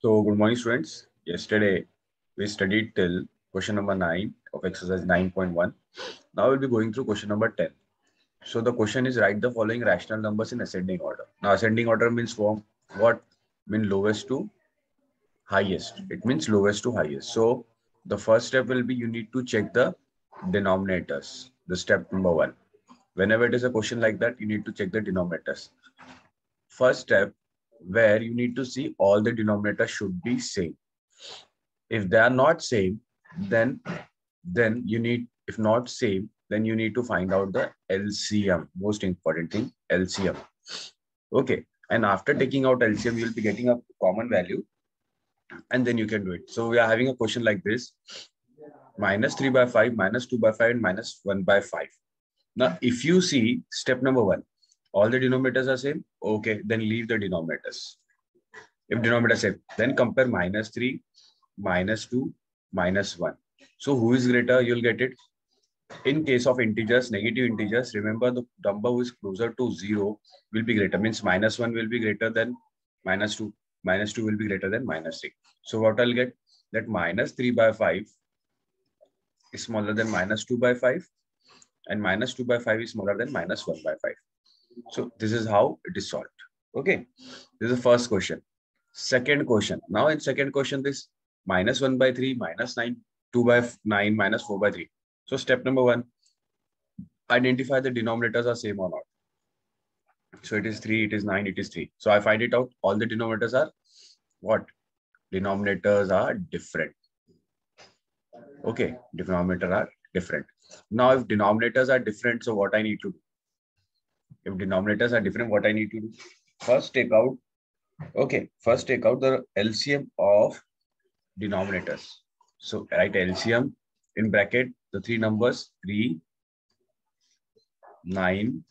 So, good morning, students. Yesterday, we studied till question number 9 of exercise 9.1. Now, we'll be going through question number 10. So, the question is write the following rational numbers in ascending order. Now, ascending order means from what? Mean lowest to highest. It means lowest to highest. So, the first step will be you need to check the denominators. The step number 1. Whenever it is a question like that, you need to check the denominators. First step, where you need to see all the denominators should be same. If they are not same, then you need, if not same, then you need to find out the LCM. Most important thing, LCM. Okay. And after taking out LCM, you'll be getting a common value and then you can do it. So we are having a question like this: minus 3 by 5, minus 2 by 5, and minus 1 by 5. Now, if you see step number 1, all the denominators are same. Okay, then leave the denominators. If denominator same, then compare minus 3, minus 2, minus 1. So who is greater? You'll get it. In case of integers, negative integers, remember the number who is closer to 0 will be greater. Means minus 1 will be greater than minus 2. Minus 2 will be greater than minus 3. So what I'll get? That minus 3 by 5 is smaller than minus 2 by 5. And minus 2 by 5 is smaller than minus 1 by 5. So this is how it is solved. Okay. This is the first question. Second question. Now in second question, this minus 1 by 3, minus 9, 2 by 9, minus 4 by 3. So step number 1, identify the denominators are same or not. So it is 3, it is 9, it is 3. So I find it out. All the denominators are what? Denominators are different. Okay. Denominators are different. Now if denominators are different, so what I need to do? If denominators are different, what I need to do? First take out, okay, first take out the LCM of denominators. So write LCM in bracket, the three numbers 3, 9,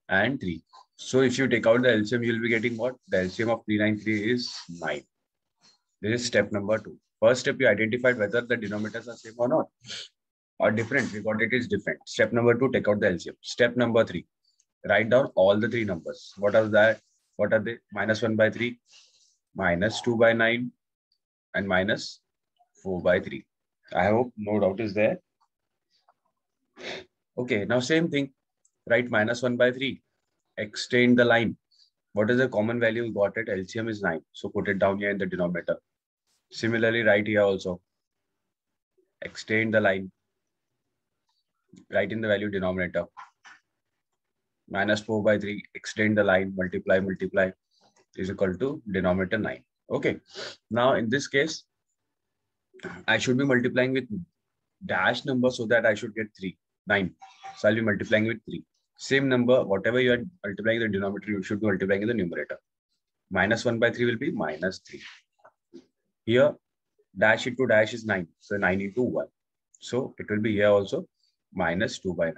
and 3. So if you take out the LCM, you'll be getting what? The LCM of 393 is 9. This is step number 2. First step, you identified whether the denominators are same or not, or different. We got it is different. Step number 2, take out the LCM. Step number 3, write down all the three numbers. What are that? What are they? Minus 1 by 3, minus 2 by 9, and minus 4 by 3. I hope no doubt is there. Okay, now same thing. Write minus 1 by 3. Extend the line. What is the common value we got it? LCM is 9. So put it down here in the denominator. Similarly, write here also. Extend the line. Write in the value denominator. Minus 4 by 3. Extend the line. Multiply is equal to denominator 9. Okay. Now in this case, I should be multiplying with dash number so that I should get 3, 9. So I'll be multiplying with 3. Same number, whatever you are multiplying the denominator, you should be multiplying in the numerator. Minus 1 by 3 will be minus 3. Here, dash into dash is 9. So 9 into 1. So it will be here also minus 2 by 9.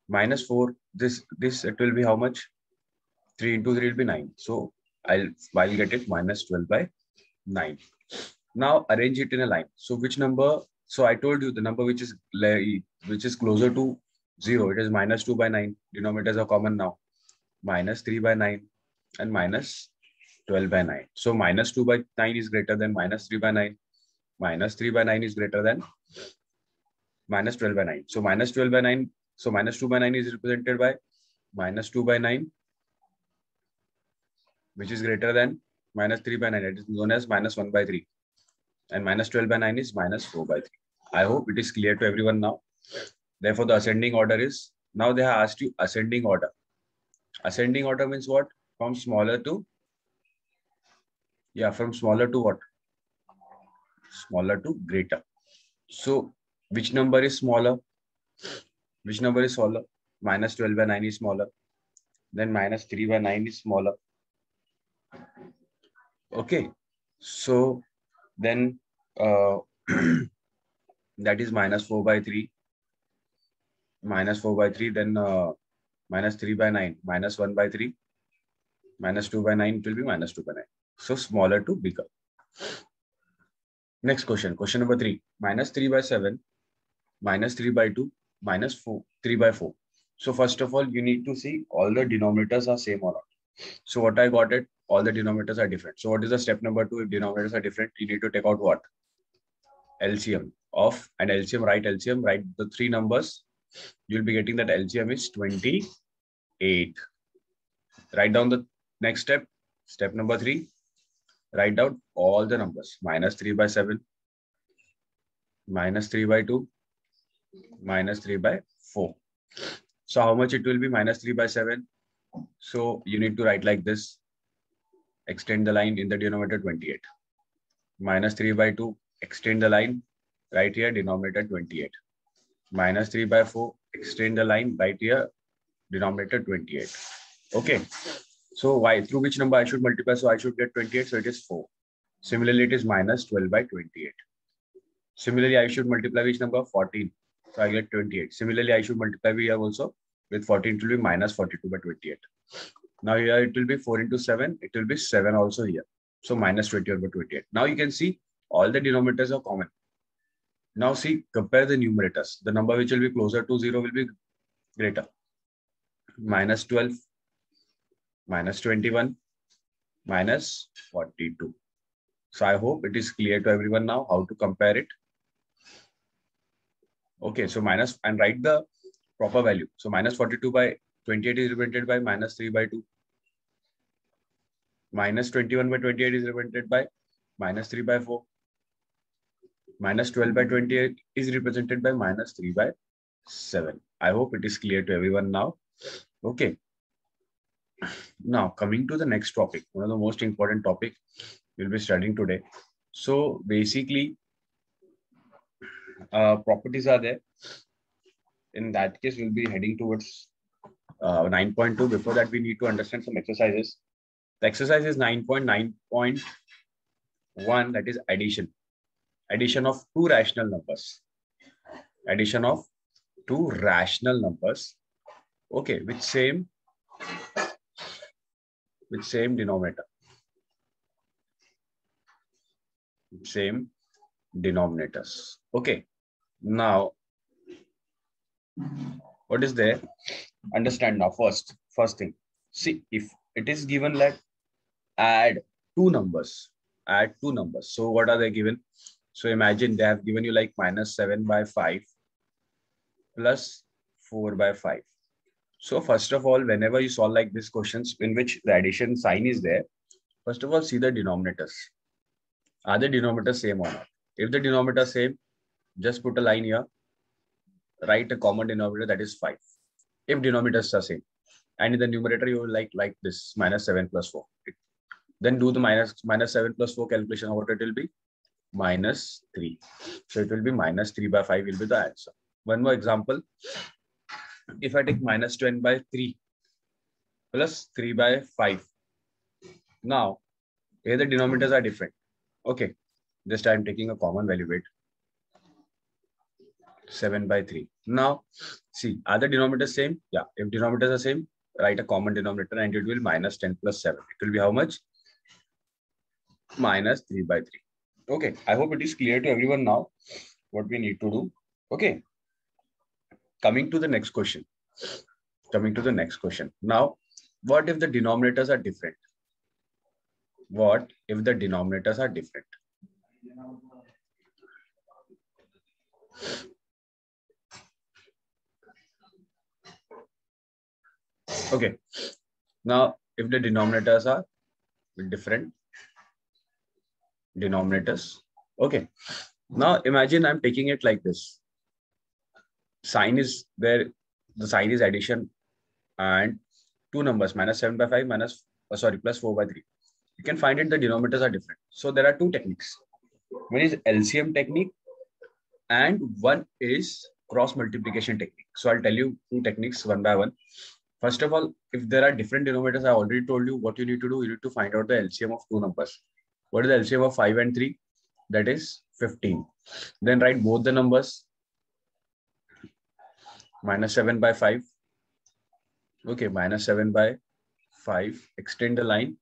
Minus 4, this it will be how much? 3 into 3 will be 9. So I'll get it minus 12 by 9. Now arrange it in a line. So which number? So I told you the number which is closer to 0. It is minus 2 by 9. Denominators are common now. Minus 3 by 9 and minus 12 by 9. So minus 2 by 9 is greater than minus 3 by 9. Minus 3 by 9 is greater than minus 12 by 9. So minus 12 by 9. So minus 2 by 9 is represented by minus 2 by 9, which is greater than minus 3 by 9. It is known as minus 1 by 3. And minus 12 by 9 is minus 4 by 3. I hope it is clear to everyone now. Therefore, the ascending order is, now they have asked you ascending order. Ascending order means what? From smaller to, from smaller to what? Smaller to greater. So, which number is smaller? Which number is smaller? Minus 12 by 9 is smaller. Then minus 3 by 9 is smaller. Okay. So, then that is minus 4 by 3. Minus 4 by 3, then minus 3 by 9, minus 1 by 3, minus 2 by 9, it will be minus 2 by 9. So smaller to bigger. Next question, question number 3, minus 3 by 7, minus 3 by 2, minus 3 by 4. So first of all, you need to see all the denominators are same or not. So what I got it, all the denominators are different. So what is the step number 2? If denominators are different, you need to take out what? LCM of, and LCM, write the three numbers. You'll be getting that LCM is 28. Write down the next step. Step number 3. Write down all the numbers. Minus 3 by 7. Minus 3 by 2. Minus 3 by 4. So how much it will be? Minus 3 by 7. So you need to write like this. Extend the line in the denominator 28. Minus 3 by 2. Extend the line right here, denominator 28. Minus 3 by 4. Extend the line right here, denominator 28. Okay. So why? Through which number I should multiply? So I should get 28. So it is 4. Similarly, it is minus 12 by 28. Similarly, I should multiply which number? 14. So I get 28. Similarly, I should multiply here also with 14. It will be minus 42 by 28. Now here it will be 4 into 7. It will be 7 also here. So minus 20 over 28. Now you can see all the denominators are common. Now see, compare the numerators. The number which will be closer to 0 will be greater. Minus 12, minus 21, minus 42. So I hope it is clear to everyone now how to compare it. Okay, so minus, and write the proper value. So minus 42 by 28 is represented by minus 3 by 2. Minus 21 by 28 is represented by minus 3 by 4. Minus 12 by 28 is represented by minus 3 by 7. I hope it is clear to everyone now. Okay. Now coming to the next topic, one of the most important topic we'll be studying today. So basically, properties are there. In that case, we'll be heading towards 9.2. Before that, we need to understand some exercises. The exercise is 9.9.1, that is addition. Addition of two rational numbers. Addition of two rational numbers. Okay, with same denominator. Same denominators. Okay. Now, what is there? Understand now. First thing. See, if it is given like add two numbers. Add two numbers. So what are they given? So imagine they have given you like minus 7 by 5 plus 4 by 5. So first of all, whenever you solve like these questions in which the addition sign is there, first of all, see the denominators. Are the denominators same or not? If the denominator is same, just put a line here. Write a common denominator, that is 5. If denominators are same. And in the numerator, you will like this, minus 7 plus 4. Then do the minus 7 plus 4 calculation. What it will be? Minus 3. So it will be minus 3 by 5 will be the answer. One more example. If I take minus 10 by 3 plus 3 by 5. Now, here the denominators are different. Okay. Just I am taking a common value, wait. 7 by 3. Now, see, are the denominators same? Yeah. If denominators are same, write a common denominator and it will be minus 10 plus 7. It will be how much? Minus 3 by 3. Okay. I hope it is clear to everyone now what we need to do. Okay. Coming to the next question. Now, what if the denominators are different? What if the denominators are different? Okay. Now, if the denominators are different denominators. Okay. Now, imagine I'm taking it like this. Sign is there. The sign is addition and two numbers, minus 7 by 5, plus 4 by 3. You can find it, the denominators are different. So there are two techniques. One is LCM technique and one is cross multiplication technique. So I'll tell you two techniques one by one. First of all, if there are different denominators, I already told you what you need to do. You need to find out the LCM of two numbers. What is the LCM of 5 and 3? That is 15. Then write both the numbers. Minus 7 by 5. Okay, minus 7 by 5. Extend the line.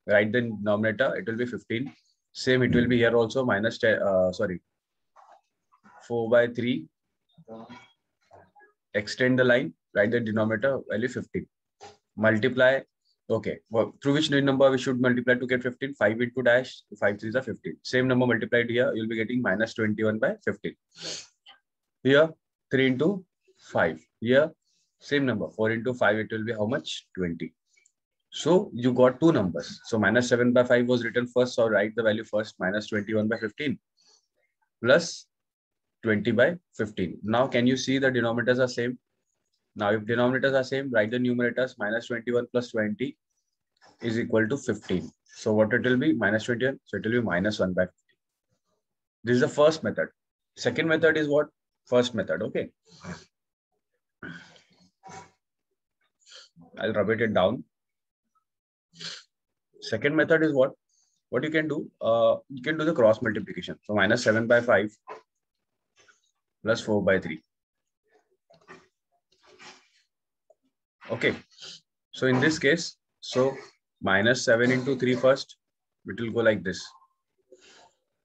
Write the denominator. It will be 15. Same, it will be here also. 4 by 3. Extend the line. Write the denominator value 15. Multiply Okay. Well, through which number we should multiply to get 15? 5 into dash, 5 3s are 15. Same number multiplied here, you'll be getting minus 21 by 15. Here, 3 into 5. Here, same number, 4 into 5, it will be how much? 20. So you got two numbers. So minus 7 by 5 was written first. So write the value first, minus 21 by 15 plus 20 by 15. Now, can you see the denominators are same? Now, if denominators are same, write the numerators. Minus 21 plus 20 is equal to 15. So what it will be? Minus 21. So it will be minus 1 by 15. This is the first method. Second method is what? First method. Okay. I'll rub it down. Second method is what? What you can do? You can do the cross multiplication. So minus 7 by 5 plus 4 by 3. Okay. So in this case, so minus 7 into 3 first, it will go like this.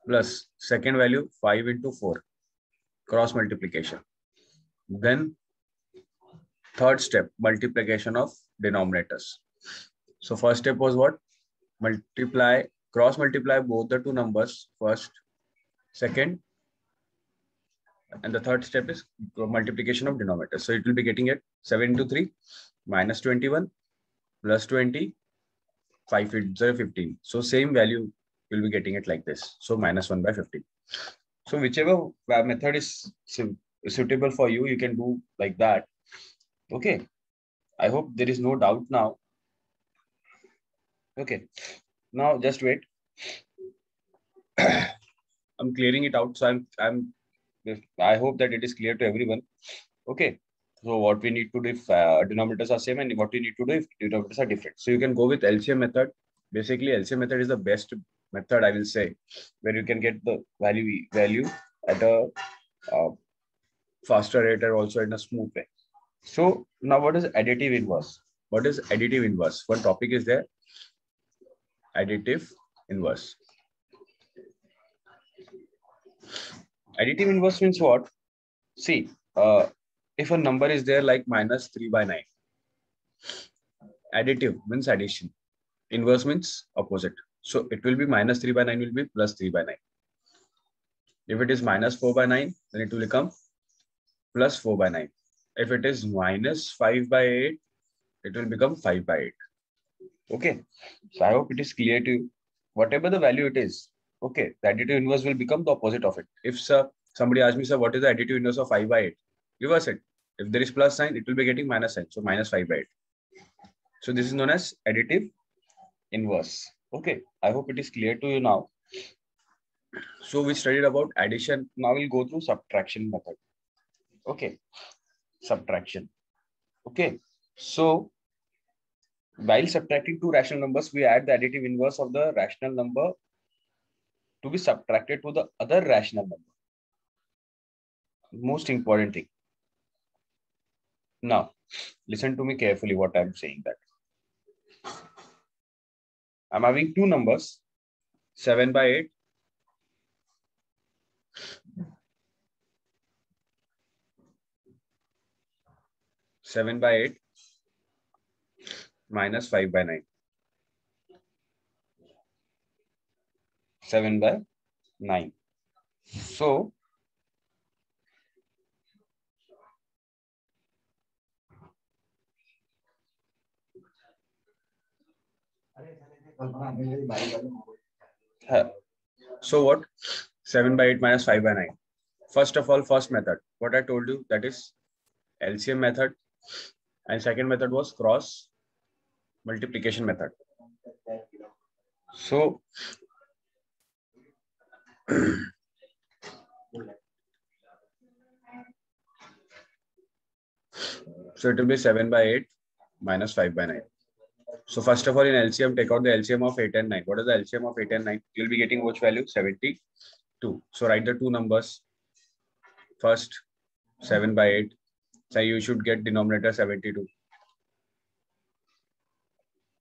Plus second value 5 into 4. Cross multiplication. Then third step, multiplication of denominators. So first step was what? Cross multiply both the two numbers first, second, and the third step is multiplication of denominators. So it will be getting it 7 into 3 minus 21 plus 20, 5 into 15. So same value will be getting it like this. So minus 1 by 15. So whichever method is suitable for you, you can do like that. Okay. I hope there is no doubt now. Okay. Now just wait. I'm clearing it out. So I hope that it is clear to everyone. Okay. So what we need to do if denominators are same, and what we need to do if denominators are different. So you can go with LCM method. Basically, LCM method is the best method, I will say, where you can get the value at a faster rate and also in a smooth way. So now what is additive inverse? What is additive inverse? One topic is there. Additive inverse. Additive inverse means what? See, if a number is there like minus 3 by 9, additive means addition. Inverse means opposite. So it will be minus 3 by 9 will be plus 3 by 9. If it is minus 4 by 9, then it will become plus 4 by 9. If it is minus 5 by 8, it will become 5 by 8. Okay. So I hope it is clear to you. Whatever the value it is, okay, the additive inverse will become the opposite of it. If somebody asks me, sir, what is the additive inverse of 5 by 8? Reverse it. If there is plus sign, it will be getting minus sign. So minus 5 by 8. So this is known as additive inverse. Okay. I hope it is clear to you now. So we studied about addition. Now we'll go through subtraction method. Okay. Subtraction. Okay. So while subtracting two rational numbers, we add the additive inverse of the rational number to be subtracted to the other rational number. Most important thing. Now, listen to me carefully what I'm saying that. I'm having two numbers, 7 by 8. Seven by 8 minus 5 by 9. 7 by 9. So, what? 7 by 8 minus 5 by 9. First of all, first method, what I told you, that is LCM method. And second method was cross multiplication method. So, so it will be 7 by 8 minus 5 by 9. So first of all, in LCM, take out the LCM of 8 and 9. What is the LCM of 8 and 9? You'll be getting which value? 72. So write the two numbers. First, 7 by 8. So you should get denominator 72.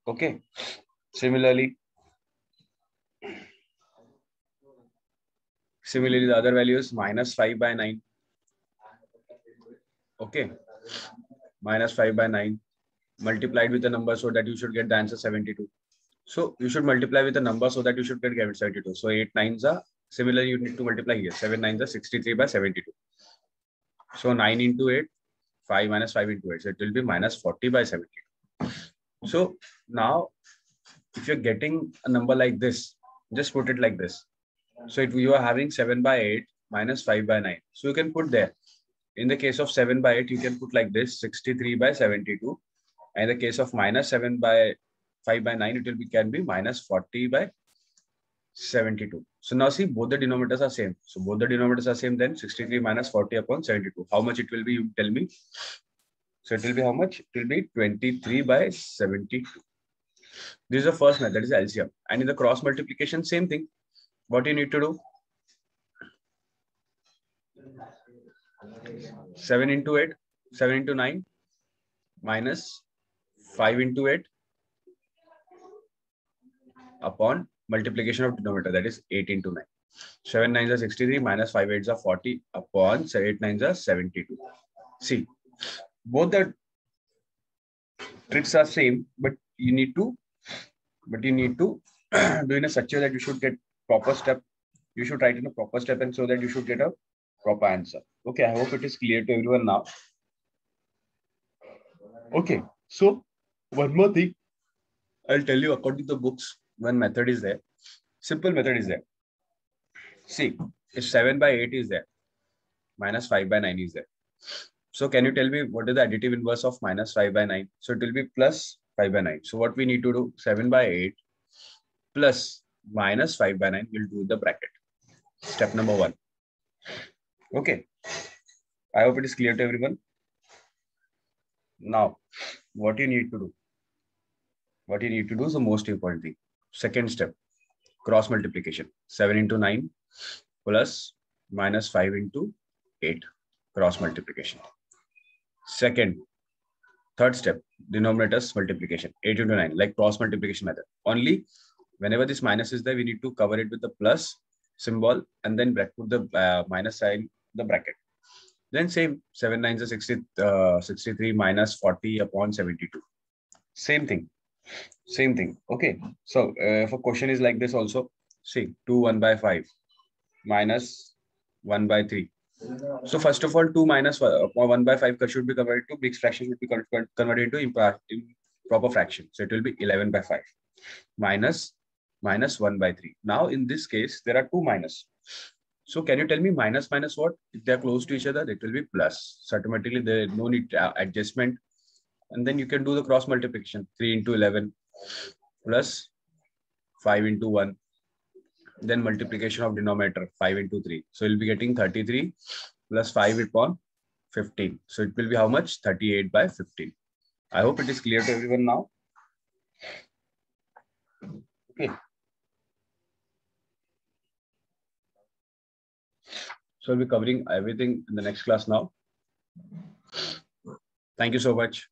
Okay. Similarly, the other value is minus 5 by 9. Okay. Minus 5 by 9. multiplied with a number so that you should get the answer 72. So you should multiply with a number so that you should get 72. So 8 nines are similarly you need to multiply here. 7 nines are 63 by 72. So 9 into 8, 5 minus 5 into 8. So it will be minus 40 by 72. So now if you're getting a number like this, just put it like this. So if you are having 7 by 8 minus 5 by 9. So you can put there. In the case of 7 by 8, you can put like this 63 by 72. And in the case of minus 7 by 5 by 9, it will be can be minus 40 by 72. So now see both the denominators are same. So both the denominators are same, then 63 minus 40 upon 72. How much it will be? You tell me. So it will be how much? It will be 23 by 72. This is the first method, that is LCM. And in the cross multiplication, same thing. What you need to do? 7 into 8, 7 into 9, minus 5 into 8 upon multiplication of denominator, that is 8 into 9. 7 nines are 63, minus 5 eights are 40 upon 8 nines are 72. See, both the tricks are same, but you need to do in a such way that you should get proper step. You should write in a proper step, and so that you should get a proper answer. Okay, I hope it is clear to everyone now. Okay, so one more thing, I'll tell you according to the books, one method is there. Simple method is there. See, if 7 by 8 is there, minus 5 by 9 is there. So can you tell me what is the additive inverse of minus 5 by 9? So it will be plus 5 by 9. So what we need to do, 7 by 8 plus minus 5 by 9 will do the bracket. Step number 1. Okay. I hope it is clear to everyone. Now, what you need to do? What you need to do is the most important thing. Second step, cross multiplication. 7 into 9 plus minus 5 into 8. Cross multiplication. Third step, denominators multiplication. 8 into 9, like cross multiplication method. Only whenever this minus is there, we need to cover it with the plus symbol and then put the minus sign the bracket. Then same, 7 nines are 63 minus 40 upon 72. Same thing. Okay. So if a question is like this also, see 2 1 by 5 minus 1 by 3. So first of all, 2 minus 1 by 5 should be converted to mixed fraction, should be converted into improper fraction. So it will be 11 by 5 minus 1 by 3. Now in this case, there are two minus. So can you tell me minus what? If they are close to each other, it will be plus. So automatically there is no need adjustment. And then you can do the cross multiplication. 3 into 11 plus 5 into 1. Then multiplication of denominator, 5 into 3. So you'll be getting 33 plus 5 upon 15. So it will be how much? 38 by 15. I hope it is clear to everyone now. Okay. So we'll be covering everything in the next class now. Thank you so much.